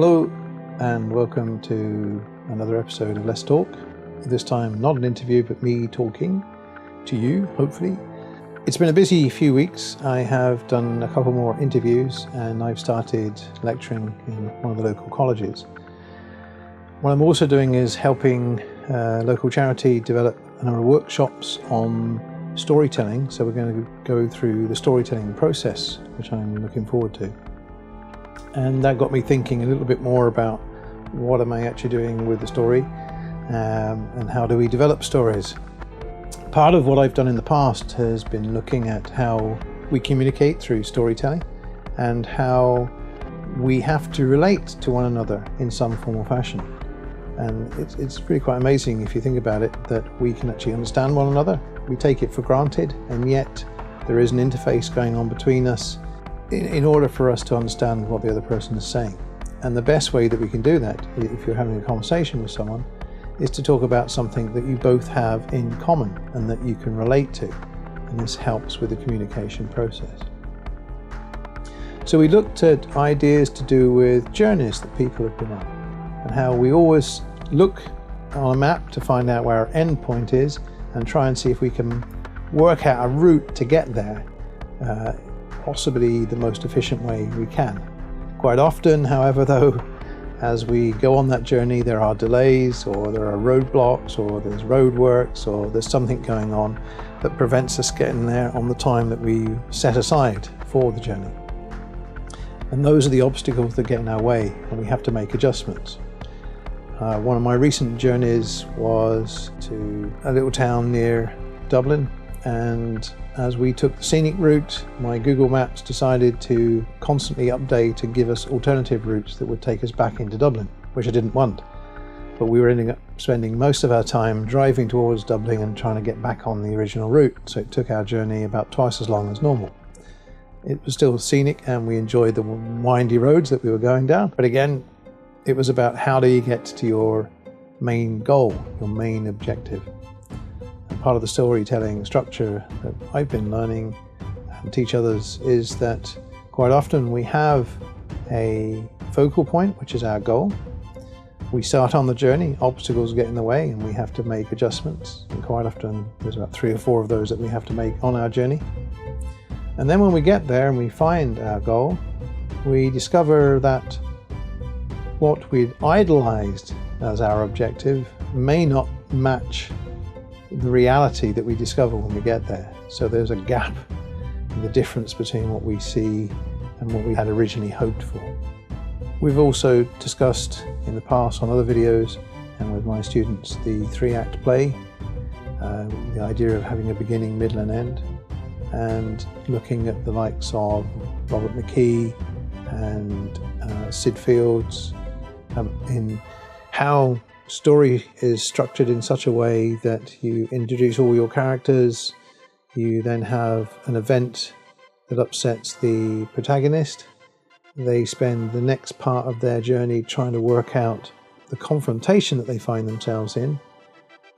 Hello and welcome to another episode of Let's Talk. This time not an interview but me talking to you, hopefully. It's been a busy few weeks. I have done a couple more interviews and I've started lecturing in one of the local colleges. What I'm also doing is helping a local charity develop a number of workshops on storytelling. So we're going to go through the storytelling process, which I'm looking forward to. And that got me thinking a little bit more about what am I actually doing with the story and how do we develop stories. Part of what I've done in the past has been looking at how we communicate through storytelling and how we have to relate to one another in some form or fashion. And it's really quite amazing if you think about it that we can actually understand one another. We take it for granted, and yet there is an interface going on between us in order for us to understand what the other person is saying. And the best way that we can do that, if you're having a conversation with someone, is to talk about something that you both have in common and that you can relate to. And this helps with the communication process. So we looked at ideas to do with journeys that people have been on and how we always look on a map to find out where our end point is and try and see if we can work out a route to get there, possibly the most efficient way we can. Quite often, however, though, as we go on that journey, there are delays or there are roadblocks or there's roadworks or there's something going on that prevents us getting there on the time that we set aside for the journey. And those are the obstacles that get in our way and we have to make adjustments. One of my recent journeys was to a little town near Dublin, and as we took the scenic route, my Google Maps decided to constantly update and give us alternative routes that would take us back into Dublin, which I didn't want. But we were ending up spending most of our time driving towards Dublin and trying to get back on the original route, so it took our journey about twice as long as normal. It was still scenic and we enjoyed the windy roads that we were going down, but again, it was about how do you get to your main goal, your main objective. And part of the storytelling structure that I've been learning and teach others is that quite often we have a focal point, which is our goal. We start on the journey, obstacles get in the way and we have to make adjustments. And quite often there's about 3 or 4 of those that we have to make on our journey. And then when we get there and we find our goal, we discover that what we'd idolized as our objective may not match the reality that we discover when we get there. So there's a gap in the difference between what we see and what we had originally hoped for. We've also discussed in the past on other videos and with my students the 3-act play, the idea of having a beginning, middle and end, and looking at the likes of Robert McKee and Sid Fields in how story is structured in such a way that you introduce all your characters, you then have an event that upsets the protagonist, they spend the next part of their journey trying to work out the confrontation that they find themselves in,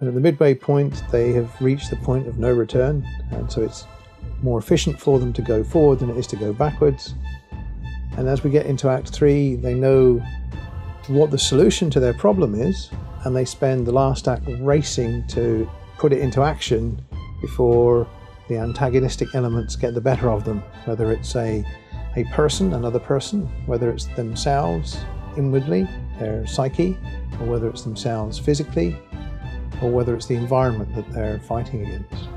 and at the midway point they have reached the point of no return, and so it's more efficient for them to go forward than it is to go backwards. And as we get into Act 3, they know what the solution to their problem is, and they spend the last act racing to put it into action before the antagonistic elements get the better of them, whether it's a person, another person, whether it's themselves inwardly, their psyche, or whether it's themselves physically, or whether it's the environment that they're fighting against.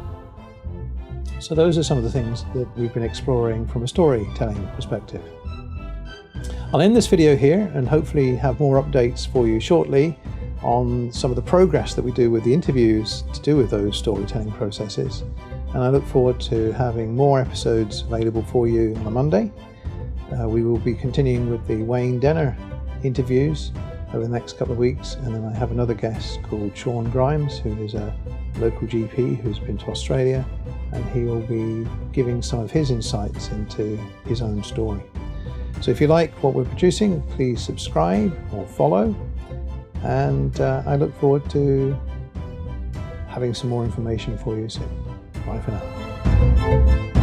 So those are some of the things that we've been exploring from a storytelling perspective. I'll end this video here and hopefully have more updates for you shortly on some of the progress that we do with the interviews to do with those storytelling processes. And I look forward to having more episodes available for you on a Monday. We will be continuing with the Wayne Denner interviews over the next couple of weeks, and then I have another guest called Sean Grimes, who is a local GP who's been to Australia, and he will be giving some of his insights into his own story. So if you like what we're producing, please subscribe or follow, and I look forward to having some more information for you soon. Bye for now.